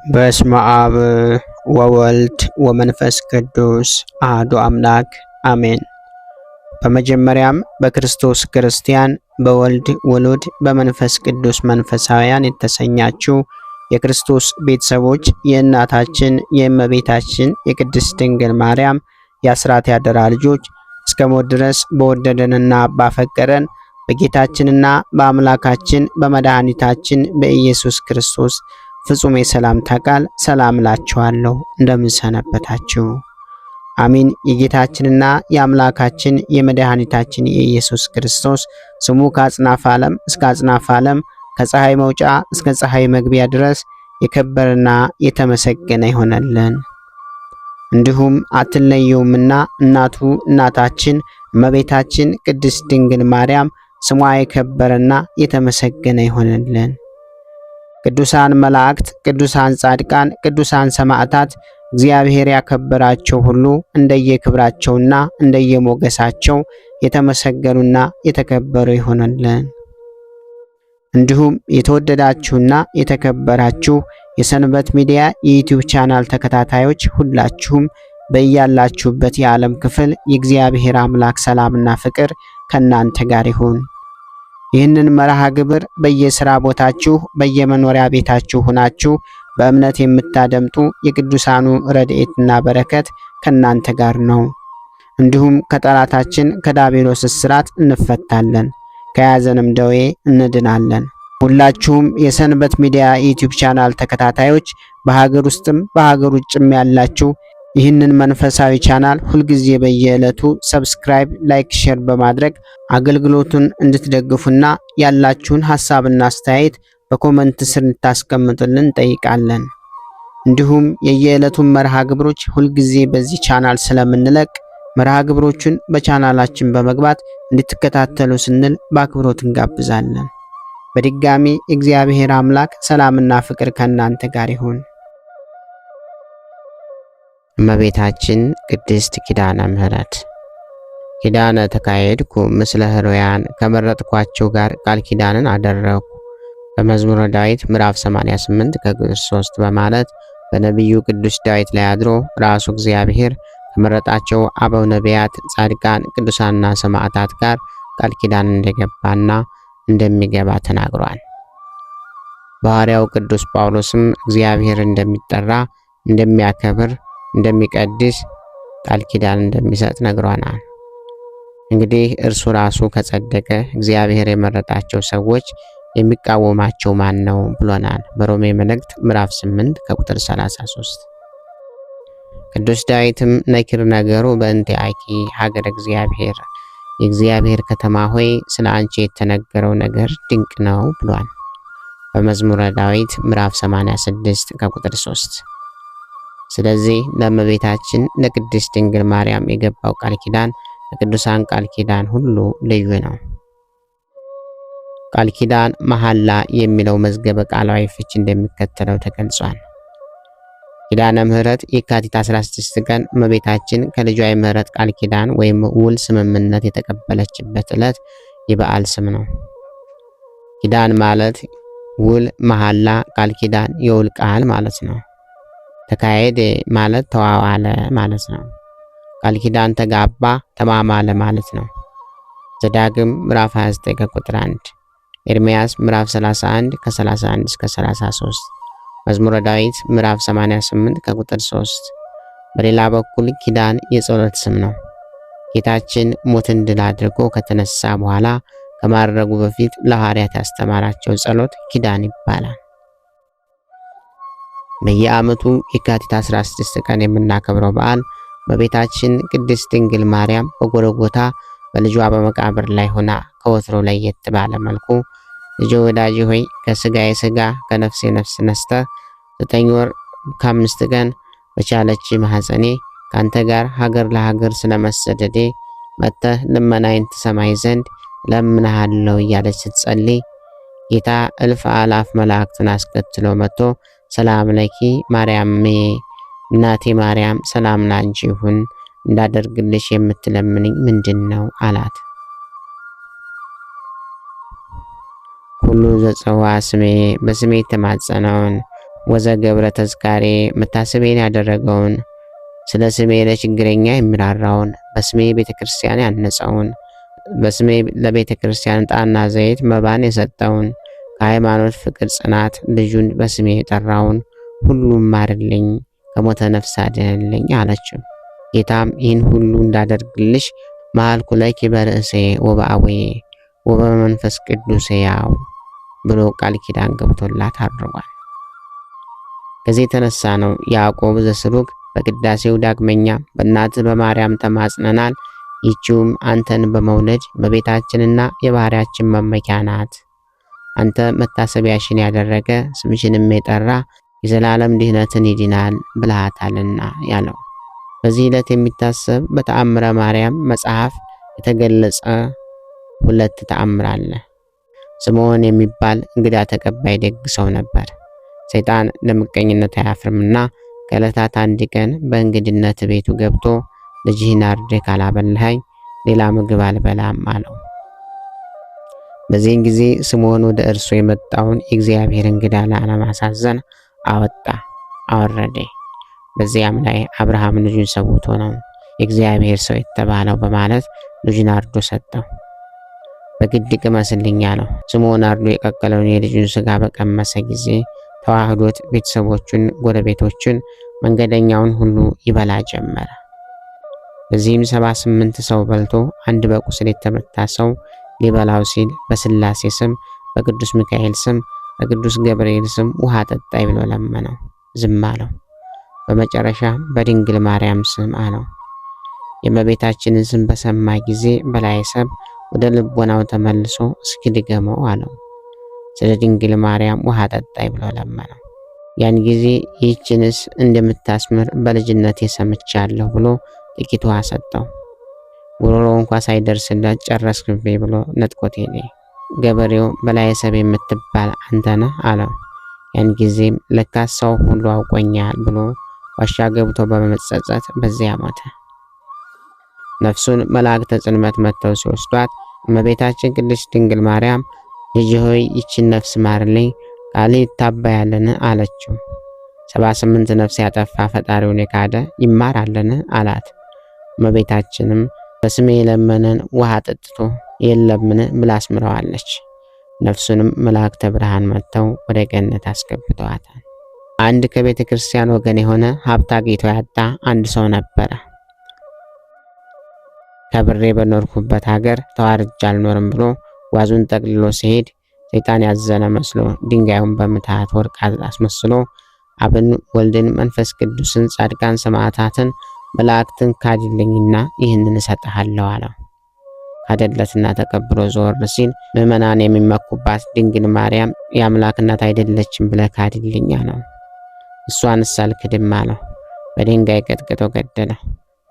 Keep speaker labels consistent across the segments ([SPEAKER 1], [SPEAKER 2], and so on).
[SPEAKER 1] በስመ አብ ወወልድ ወመንፈስ ቅዱስ አሐዱ አምላክ አሜን። በመጀመሪያም በክርስቶስ ክርስቲያን በወልድ ውሉድ በመንፈስ ቅዱስ መንፈሳውያን የተሰኛችሁ የክርስቶስ ቤተሰቦች የእናታችን የእመቤታችን የቅድስት ድንግል ማርያም የአስራት ያደራ ልጆች እስከ ሞት ድረስ በወደደንና ባፈቀረን በጌታችንና በአምላካችን በመድኃኒታችን በኢየሱስ ክርስቶስ ፍጹም የሰላምታ ቃል ሰላም እላችኋለሁ። እንደምን ሰነበታችሁ? አሚን። የጌታችንና የአምላካችን የመድኃኒታችን የኢየሱስ ክርስቶስ ስሙ ከአጽናፈ ዓለም እስከ አጽናፈ ዓለም ከፀሐይ መውጫ እስከ ፀሐይ መግቢያ ድረስ የከበረና የተመሰገነ ይሆነልን። እንዲሁም አትለየውምና እናቱ እናታችን እመቤታችን ቅድስት ድንግል ማርያም ስሟ የከበረና የተመሰገነ ይሆነልን። ቅዱሳን መላእክት፣ ቅዱሳን ጻድቃን፣ ቅዱሳን ሰማዕታት እግዚአብሔር ያከበራቸው ሁሉ እንደየክብራቸውና እንደየሞገሳቸው የተመሰገኑና የተከበሩ ይሆነልን። እንዲሁም የተወደዳችሁና የተከበራችሁ የሰንበት ሚዲያ የዩቲዩብ ቻናል ተከታታዮች ሁላችሁም በያላችሁበት የዓለም ክፍል የእግዚአብሔር አምላክ ሰላምና ፍቅር ከእናንተ ጋር ይሁን። ይህንን መርሃ ግብር በየሥራ ቦታችሁ በየመኖሪያ ቤታችሁ ሆናችሁ በእምነት የምታደምጡ የቅዱሳኑ ረድኤትና በረከት ከእናንተ ጋር ነው። እንዲሁም ከጠላታችን ከዲያብሎስ እስራት እንፈታለን፣ ከያዘንም ደዌ እንድናለን። ሁላችሁም የሰንበት ሚዲያ ዩቲዩብ ቻናል ተከታታዮች በሀገር ውስጥም በሀገር ውጭም ያላችሁ ይህንን መንፈሳዊ ቻናል ሁልጊዜ በየዕለቱ ሰብስክራይብ፣ ላይክ፣ ሼር በማድረግ አገልግሎቱን እንድትደግፉና ያላችሁን ሐሳብና አስተያየት በኮመንት ስር እንድታስቀምጡልን እንጠይቃለን። እንዲሁም የየዕለቱን መርሃ ግብሮች ሁልጊዜ በዚህ ቻናል ስለምንለቅ መርሃ ግብሮቹን በቻናላችን በመግባት እንድትከታተሉ ስንል በአክብሮት እንጋብዛለን። በድጋሚ እግዚአብሔር አምላክ ሰላምና ፍቅር ከእናንተ ጋር ይሁን። እመቤታችን ቅድስት ኪዳነ ምሕረት ኪዳነ ተካሄድኩ ምስለ ሕሩያን ከመረጥኳቸው ጋር ቃል ኪዳንን አደረግኩ። በመዝሙረ ዳዊት ምዕራፍ 88 ከቁጥር 3 በማለት በነቢዩ ቅዱስ ዳዊት ላይ አድሮ ራሱ እግዚአብሔር ከመረጣቸው አበው ነቢያት፣ ጻድቃን፣ ቅዱሳንና ሰማዕታት ጋር ቃል ኪዳን እንደገባና እንደሚገባ ተናግሯል። ሐዋርያው ቅዱስ ጳውሎስም እግዚአብሔር እንደሚጠራ፣ እንደሚያከብር፣ እንደሚቀድስ ቃል ኪዳን እንደሚሰጥ ነግሯናል። እንግዲህ እርሱ ራሱ ከጸደቀ እግዚአብሔር የመረጣቸው ሰዎች የሚቃወማቸው ማን ነው ብሎናል። በሮሜ መልእክት ምዕራፍ 8 ከቁጥር 33። ቅዱስ ዳዊትም ነኪር ነገሩ በእንቲአኪ ሀገረ እግዚአብሔር፣ የእግዚአብሔር ከተማ ሆይ ስለ አንቺ የተነገረው ነገር ድንቅ ነው ብሏል። በመዝሙረ ዳዊት ምዕራፍ 86 ከቁጥር 3። ስለዚህ ለእመቤታችን ለቅድስት ድንግል ማርያም የገባው ቃል ኪዳን ከቅዱሳን ቃል ኪዳን ሁሉ ልዩ ነው። ቃል ኪዳን መሐላ የሚለው መዝገበ ቃላዊ ፍች እንደሚከተለው ተገልጿል። ኪዳነ ምሕረት የካቲት 16 ቀን እመቤታችን ከልጇ የምህረት ቃል ኪዳን ወይም ውል ስምምነት የተቀበለችበት ዕለት የበዓል ስም ነው። ኪዳን ማለት ውል፣ መሐላ፣ ቃል ኪዳን፣ የውል ቃል ማለት ነው። ተካሄደ ማለት ተዋዋለ ማለት ነው። ቃል ኪዳን ተጋባ፣ ተማማለ ማለት ነው። ዘዳግም ምዕራፍ 29 ከቁጥር 1፣ ኤርምያስ ምዕራፍ 31 ከ31 እስከ 33፣ መዝሙረ ዳዊት ምዕራፍ 88 ከቁጥር 3። በሌላ በኩል ኪዳን የጸሎት ስም ነው። ጌታችን ሞትን ድል አድርጎ ከተነሳ በኋላ ከማድረጉ በፊት ለሐዋርያት ያስተማራቸው ጸሎት ኪዳን ይባላል። በየዓመቱ የካቲት 16 ቀን የምናከብረው በዓል እመቤታችን ቅድስት ድንግል ማርያም በጎልጎታ በልጇ በመቃብር ላይ ሆና ከወትሮ ለየት ባለ መልኩ ልጄ ወዳጄ ሆይ ከስጋዬ ስጋ ከነፍሴ ነፍስ ነስተህ 9 ወር ከ5 ቀን በቻለች ማኅፀኔ ካንተ ጋር ሀገር ለሀገር ስለመሰደዴ መጥተህ ልመናዬን ትሰማኝ ዘንድ እለምንሃለሁ እያለች ስትጸልይ ጌታ እልፍ አላፍ መላእክትን አስከትሎ መጥቶ ሰላም ለኪ ማርያም እናቴ ማርያም ሰላም ላንቺ ይሁን፣ እንዳደርግልሽ የምትለምንኝ ምንድን ነው አላት። ሁሉ ዘጸዋ ስሜ በስሜ የተማጸነውን ወዘገብረ ተዝካሬ መታሰቤን ያደረገውን ስለ ስሜ ለችግረኛ የሚራራውን በስሜ ቤተክርስቲያን ያነጸውን በስሜ ለቤተክርስቲያን ዕጣንና ዘይት መባን የሰጠውን ከሃይማኖት ፍቅር ጽናት ልጁን በስሜ የጠራውን ሁሉም ማርልኝ፣ ከሞተ ነፍስ አድንልኝ አለችው። ጌታም ይህን ሁሉ እንዳደርግልሽ መሐልኩ ለኪ በርእሴ ወበአቡዬ ወበመንፈስ ቅዱስ ያው ብሎ ቃል ኪዳን ገብቶላት አድርጓል። ከዚህ የተነሳ ነው ያዕቆብ ዘስሩግ በቅዳሴው ዳግመኛ በእናትህ በማርያም ተማጽነናል፣ ይህችውም አንተን በመውለድ በቤታችንና የባህሪያችን መመኪያ ናት። አንተ መታሰቢያሽን ያደረገ ስምሽንም የጠራ የዘላለም ድህነትን ይድናል ብልሃታልና ያለው። በዚህ ዕለት የሚታሰብ በተአምረ ማርያም መጽሐፍ የተገለጸ ሁለት ተአምር አለ። ስምዖን የሚባል እንግዳ ተቀባይ ደግ ሰው ነበር። ሰይጣን ለምቀኝነት አያፍርምና ከዕለታት አንድ ቀን በእንግድነት ቤቱ ገብቶ ልጅህን አርደህ ካላበላኸኝ ሌላ ምግብ አልበላም አለው። በዚህን ጊዜ ስምዖን ወደ እርሱ የመጣውን የእግዚአብሔር እንግዳ ላለማሳዘን አወጣ አወረደ። በዚያም ላይ አብርሃም ልጁን ሰውቶ ነው የእግዚአብሔር ሰው የተባለው በማለት ልጁን አርዶ ሰጠው። በግድ ቅመስልኝ አለው። ስምዖን አርዶ የቀቀለውን የልጁን ስጋ በቀመሰ ጊዜ ተዋህዶት ቤተሰቦቹን፣ ጎረቤቶቹን፣ መንገደኛውን ሁሉ ይበላ ጀመረ። በዚህም 78 ሰው በልቶ አንድ በቁስል የተመታ ሰው ሊበላው ሲል በስላሴ ስም፣ በቅዱስ ሚካኤል ስም፣ በቅዱስ ገብርኤል ስም ውሃ ጠጣይ ብሎ ለመነው። ዝም አለው። በመጨረሻ በድንግል ማርያም ስም አለው። የእመቤታችንን ስም በሰማ ጊዜ በላይ ሰብ ወደ ልቦናው ተመልሶ እስኪ ድገመው አለው። ስለ ድንግል ማርያም ውሃ ጠጣይ ብሎ ለመነው። ያን ጊዜ ይህችንስ እንደምታስምር በልጅነቴ ሰምቻለሁ ብሎ ጥቂት ውሃ ሰጠው። ጉሮሮ እንኳ ሳይደርስለት ጨረስክብኝ ብሎ ነጥቆት ሄደ። ገበሬው በላይ ሰብ የምትባል አንተ ነህ አለው። ያን ጊዜም ለካስ ሰው ሁሉ አውቆኛል ብሎ ዋሻ ገብቶ በመጸጸት በዚያ ሞተ። ነፍሱን መላእክተ ጽልመት መጥተው ሲወስዷት እመቤታችን ቅድስት ድንግል ማርያም ልጅ ሆይ ይችን ነፍስ ማርልኝ፣ ቃል ይታበያልን አለችው። 78 ነፍስ ያጠፋ ፈጣሪውን የካደ ይማራልን አላት። እመቤታችንም በስሜ የለመነን ውሃ ጠጥቶ የለምን ብላ አስምረዋለች። ነፍሱንም መላእክተ ብርሃን መጥተው ወደ ገነት አስገብተዋታል። አንድ ከቤተ ክርስቲያን ወገን የሆነ ሀብት አግኝቶ ያጣ አንድ ሰው ነበረ። ከብሬ በኖርኩበት ሀገር ተዋርጃ አልኖርም ብሎ ጓዙን ጠቅልሎ ሲሄድ ሰይጣን ያዘነ መስሎ ድንጋዩን በምትሃት ወርቅ አስመስሎ አብን፣ ወልድን፣ መንፈስ ቅዱስን፣ ጻድቃን ሰማዕታትን፣ መላእክትን ካድልኝና ይህንን እሰጥሃለሁ አለው። ካደለትና ተቀብሎ ዞር ሲል ምዕመናን የሚመኩባት ድንግል ማርያም የአምላክ እናት አይደለችም ብለህ ካድልኝ አለው። እሷንስ አልክድም አለው። በድንጋይ ቀጥቅጦ ገደለው።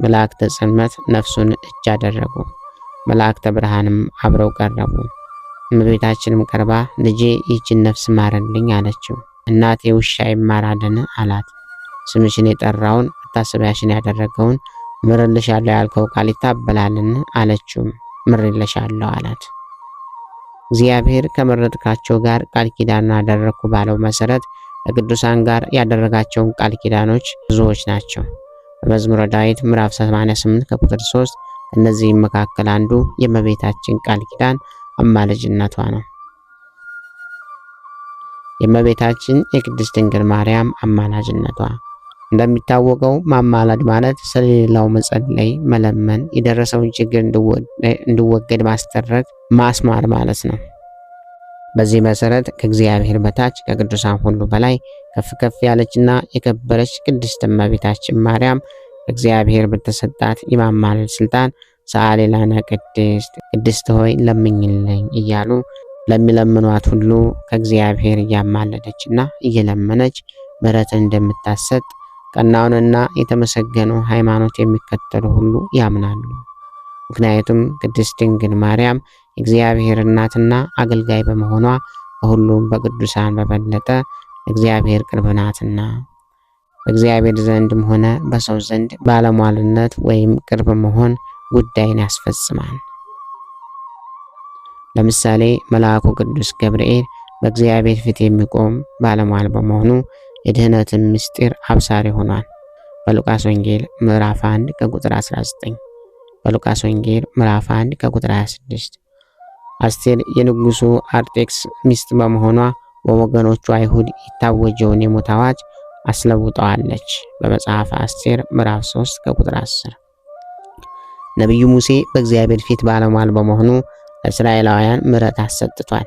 [SPEAKER 1] መላእክተ ጽልመት ነፍሱን እጅ አደረጉ። መላእክተ ብርሃንም አብረው ቀረቡ። እመቤታችንም ቀርባ ልጄ ይህችን ነፍስ ማረልኝ አለችው። እናቴ ውሻ ይማራልን አላት። ስምሽን የጠራውን መታሰቢያሽን ያደረገውን ምርልሻለሁ ያልከው ቃል ይታበላልን አለችው። ምርልሻለሁ አላት። እግዚአብሔር ከመረጥካቸው ጋር ቃል ኪዳን አደረኩ ባለው መሰረት ከቅዱሳን ጋር ያደረጋቸውን ቃል ኪዳኖች ብዙዎች ናቸው። በመዝሙረ ዳዊት ምዕራፍ 88 ከቁጥር 3 ከነዚህም መካከል አንዱ የእመቤታችን ቃል ኪዳን አማላጅነቷ ነው። የእመቤታችን የቅድስት ድንግል ማርያም አማላጅነቷ እንደሚታወቀው ማማላድ ማለት ስለሌላው መጸለይ፣ መለመን፣ የደረሰውን ችግር እንዲወገድ ማስደረግ፣ ማስማር ማለት ነው። በዚህ መሰረት ከእግዚአብሔር በታች ከቅዱሳን ሁሉ በላይ ከፍ ከፍ ያለችና የከበረች ቅድስት እመቤታችን ማርያም እግዚአብሔር በተሰጣት የማማለድ ስልጣን ሰአሊ ለነ ቅድስት ሆይ ለምኝልኝ እያሉ ለሚለምኗት ሁሉ ከእግዚአብሔር እያማለደችና እየለመነች ምሕረትን እንደምታሰጥ ቀናውንና የተመሰገነው ሃይማኖት የሚከተሉ ሁሉ ያምናሉ። ምክንያቱም ቅድስት ድንግል ማርያም እግዚአብሔር እናትና አገልጋይ በመሆኗ ከሁሉም በቅዱሳን በበለጠ እግዚአብሔር ቅርብ ናትና። በእግዚአብሔር ዘንድም ሆነ በሰው ዘንድ ባለሟልነት ወይም ቅርብ መሆን ጉዳይን ያስፈጽማል። ለምሳሌ መልአኩ ቅዱስ ገብርኤል በእግዚአብሔር ፊት የሚቆም ባለሟል በመሆኑ የድህነትን ምስጢር አብሳሪ ሆኗል። በሉቃስ ወንጌል ምዕራፍ 1 ከቁጥር 19፣ በሉቃስ ወንጌል ምዕራፍ 1 ከቁጥር 26። አስቴር የንጉሱ አርጤክስ ሚስት በመሆኗ በወገኖቹ አይሁድ የታወጀውን የሞት አዋጅ አስለውጠዋለች። በመጽሐፈ አስቴር ምዕራፍ 3 ከቁጥር 10። ነቢዩ ሙሴ በእግዚአብሔር ፊት ባለሟል በመሆኑ ለእስራኤላውያን ምሕረት አሰጥቷል።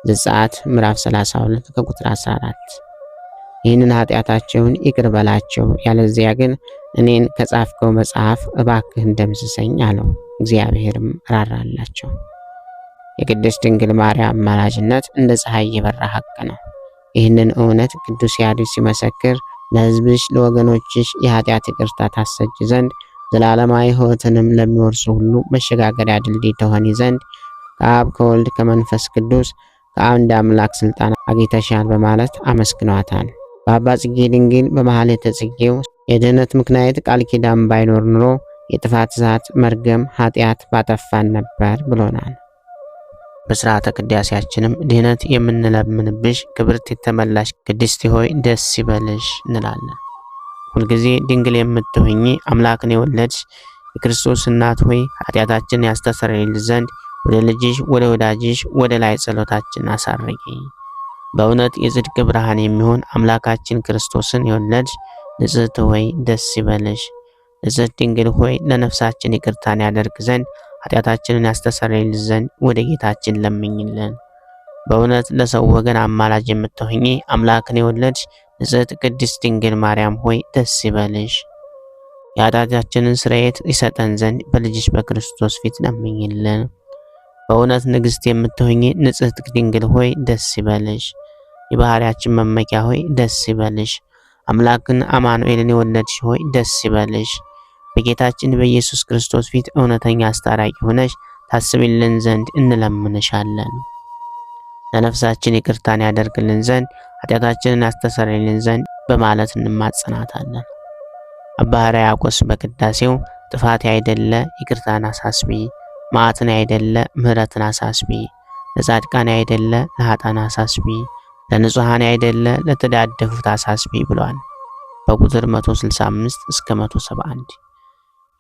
[SPEAKER 1] ዘጸአት ምዕራፍ 32 ከቁጥር 14። ይህንን ኃጢአታቸውን ይቅር በላቸው፣ ያለዚያ ግን እኔን ከጻፍከው መጽሐፍ እባክህ ደምስሰኝ አለው። እግዚአብሔርም ራራላቸው። የቅድስት ድንግል ማርያም አማላጅነት እንደ ፀሐይ የበራ ሐቅ ነው። ይህንን እውነት ቅዱስ ያሬድ ሲመሰክር ለሕዝብሽ ለወገኖችሽ የኃጢአት ይቅርታ ታሰጭ ዘንድ ዘላለማዊ ሕይወትንም ለሚወርሱ ሁሉ መሸጋገሪያ ድልድይ ትሆኒ ዘንድ ከአብ ከወልድ ከመንፈስ ቅዱስ ከአንድ አምላክ ስልጣን አግኝተሻል በማለት አመስግኗታል። በአባ ጽጌ ድንግል በማኅሌተ ጽጌው የድህነት ምክንያት ቃል ኪዳን ባይኖር ኑሮ የጥፋት እሳት መርገም ኃጢአት ባጠፋን ነበር ብሎናል። በሥርዓተ ቅዳሴያችንም ድህነት የምንለምንብሽ ክብርት የተመላሽ ቅድስት ሆይ ደስ ይበልሽ እንላለን። ሁልጊዜ ድንግል የምትሆኚ አምላክን የወለድሽ የክርስቶስ እናት ሆይ ኃጢአታችን ያስተሰርይልን ዘንድ ወደ ልጅሽ ወደ ወዳጅሽ ወደ ላይ ጸሎታችን አሳርጊ። በእውነት የጽድቅ ብርሃን የሚሆን አምላካችን ክርስቶስን የወለድሽ ንጽሕት ሆይ ደስ ይበልሽ። ንጽሕት ድንግል ሆይ ለነፍሳችን ይቅርታን ያደርግ ዘንድ ኃጢአታችንን ያስተሰርይልን ዘንድ ወደ ጌታችን ለምኝልን። በእውነት ለሰው ወገን አማላጅ የምትሆኚ አምላክን የወለድሽ ንጽሕት ቅድስት ድንግል ማርያም ሆይ ደስ ይበልሽ። የኃጢአታችንን ስርየት ይሰጠን ዘንድ በልጅሽ በክርስቶስ ፊት ለምኝልን። በእውነት ንግሥት የምትሆኚ ንጽሕት ድንግል ሆይ ደስ ይበልሽ። የባህሪያችን መመኪያ ሆይ ደስ ይበልሽ። አምላክን አማኑኤልን የወለድሽ ሆይ ደስ ይበልሽ። በጌታችን በኢየሱስ ክርስቶስ ፊት እውነተኛ አስታራቂ ሆነሽ ታስቢልን ዘንድ እንለምንሻለን። ለነፍሳችን ይቅርታን ያደርግልን ዘንድ ኃጢአታችንን ያስተሰርይልን ዘንድ በማለት እንማጸናታለን። አባ ሕርያቆስ በቅዳሴው ጥፋት ያይደለ ይቅርታን አሳስቢ፣ መዓትን ያይደለ ምሕረትን አሳስቢ፣ ለጻድቃን ያይደለ ለኃጥአን አሳስቢ፣ ለንጹሐን ያይደለ ለተዳደፉት አሳስቢ ብሏል። በቁጥር 165 እስከ 171።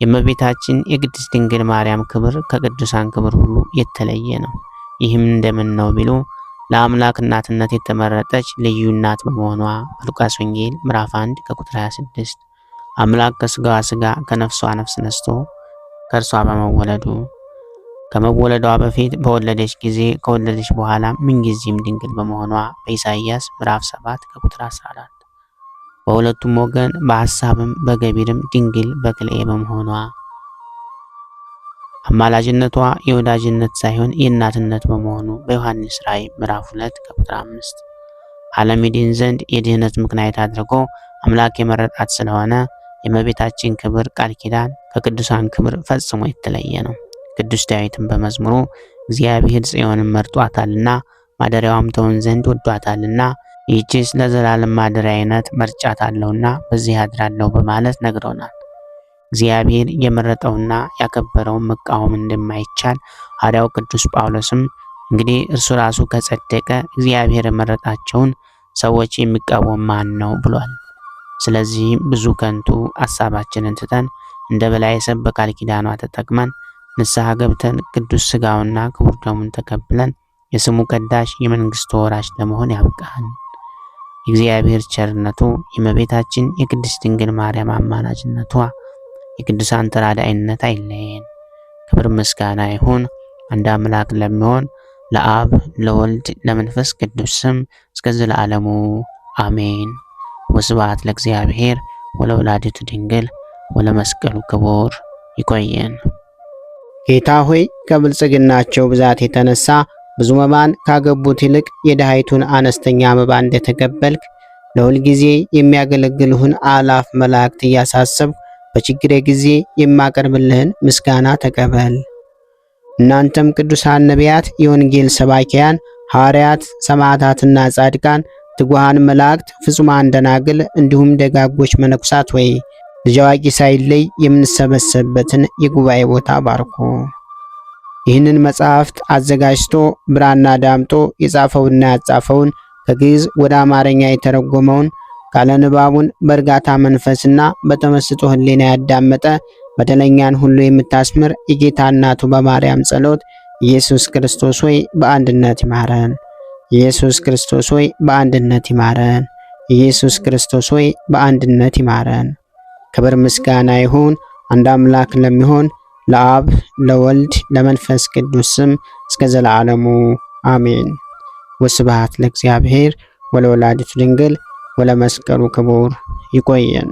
[SPEAKER 1] የእመቤታችን የቅድስት ድንግል ማርያም ክብር ከቅዱሳን ክብር ሁሉ የተለየ ነው። ይህም እንደምን ነው ቢሉ ለአምላክ እናትነት የተመረጠች ልዩ እናት በመሆኗ በሉቃስ ወንጌል ምዕራፍ 1 ከቁጥር 26 አምላክ ከስጋዋ ስጋ ከነፍሷ ነፍስ ነስቶ ከእርሷ በመወለዱ ከመወለዷ በፊት በወለደች ጊዜ ከወለደች በኋላ ምንጊዜም ድንግል በመሆኗ በኢሳይያስ ምዕራፍ 7 ከቁጥር 14 በሁለቱም ወገን በሐሳብም በገቢርም ድንግል በክልኤ በመሆኗ አማላጅነቷ የወዳጅነት ሳይሆን የእናትነት በመሆኑ በዮሐንስ ራእይ ምዕራፍ 2 ከቁጥር 5 ዓለም ይድን ዘንድ የድህነት ምክንያት አድርጎ አምላክ የመረጣት ስለሆነ የእመቤታችን ክብር ቃል ኪዳን ከቅዱሳን ክብር ፈጽሞ የተለየ ነው። ቅዱስ ዳዊትም በመዝሙሩ እግዚአብሔር ጽዮንን መርጧታልና ማደሪያዋም ትሆን ዘንድ ወዷታልና ይህችስ ለዘላለም ማደሪያነት መርጫታለሁና በዚህ አድራለሁ በማለት ነግሮናል። እግዚአብሔር የመረጠውና ያከበረውን መቃወም እንደማይቻል ሐዋርያው ቅዱስ ጳውሎስም እንግዲህ እርሱ ራሱ ከጸደቀ እግዚአብሔር የመረጣቸውን ሰዎች የሚቃወም ማን ነው ብሏል። ስለዚህ ብዙ ከንቱ ሐሳባችንን ትተን እንደ በላይ ሰብ በቃል ኪዳኗ ተጠቅመን ንስሐ ገብተን ቅዱስ ሥጋውና ክቡር ደሙን ተቀብለን የስሙ ቀዳሽ የመንግስቱ ወራሽ ለመሆን ያብቃን። የእግዚአብሔር ቸርነቱ የእመቤታችን የቅድስት ድንግል ማርያም አማላጅነቷ የቅዱሳን ተራዳኢነት አይለየን። ክብር ምስጋና ይሁን አንድ አምላክ ለሚሆን ለአብ ለወልድ ለመንፈስ ቅዱስ ስም እስከ ዘላለሙ አሜን። ወስብሐት ለእግዚአብሔር ወለወላዲቱ ድንግል ወለመስቀሉ ክቡር። ይቆየን። ጌታ ሆይ ከብልጽግናቸው ብዛት የተነሳ ብዙ መባን ካገቡት ይልቅ የድሃይቱን አነስተኛ መባ እንደተቀበልክ ለሁል ጊዜ የሚያገለግልህን አላፍ መላእክት እያሳሰብኩ በችግሬ ጊዜ የማቀርብልህን ምስጋና ተቀበል። እናንተም ቅዱሳን ነቢያት፣ የወንጌል ሰባኪያን ሐዋርያት፣ ሰማዕታትና ጻድቃን፣ ትጉሃን መላእክት፣ ፍጹማን ደናግል እንዲሁም ደጋጎች መነኩሳት ወይ ልጅ አዋቂ ሳይለይ የምንሰበሰብበትን የጉባኤ ቦታ ባርኮ ይህንን መጽሐፍት አዘጋጅቶ ብራና ዳምጦ የጻፈውና ያጻፈውን ከግዕዝ ወደ አማርኛ የተረጎመውን ቃለ ንባቡን በእርጋታ መንፈስና በተመስጦ ሕሊና ያዳመጠ በደለኛን ሁሉ የምታስምር የጌታ እናቱ በማርያም ጸሎት ኢየሱስ ክርስቶስ ሆይ በአንድነት ይማረን። ኢየሱስ ክርስቶስ ሆይ በአንድነት ይማረን። ኢየሱስ ክርስቶስ ሆይ በአንድነት ይማረን። ክብር ምስጋና ይሁን አንድ አምላክ ለሚሆን ለአብ ለወልድ ለመንፈስ ቅዱስ ስም እስከ ዘላለሙ አሜን። ወስብሐት ለእግዚአብሔር ወለወላዲቱ ድንግል ወለመስቀሉ ክቡር። ይቆየን።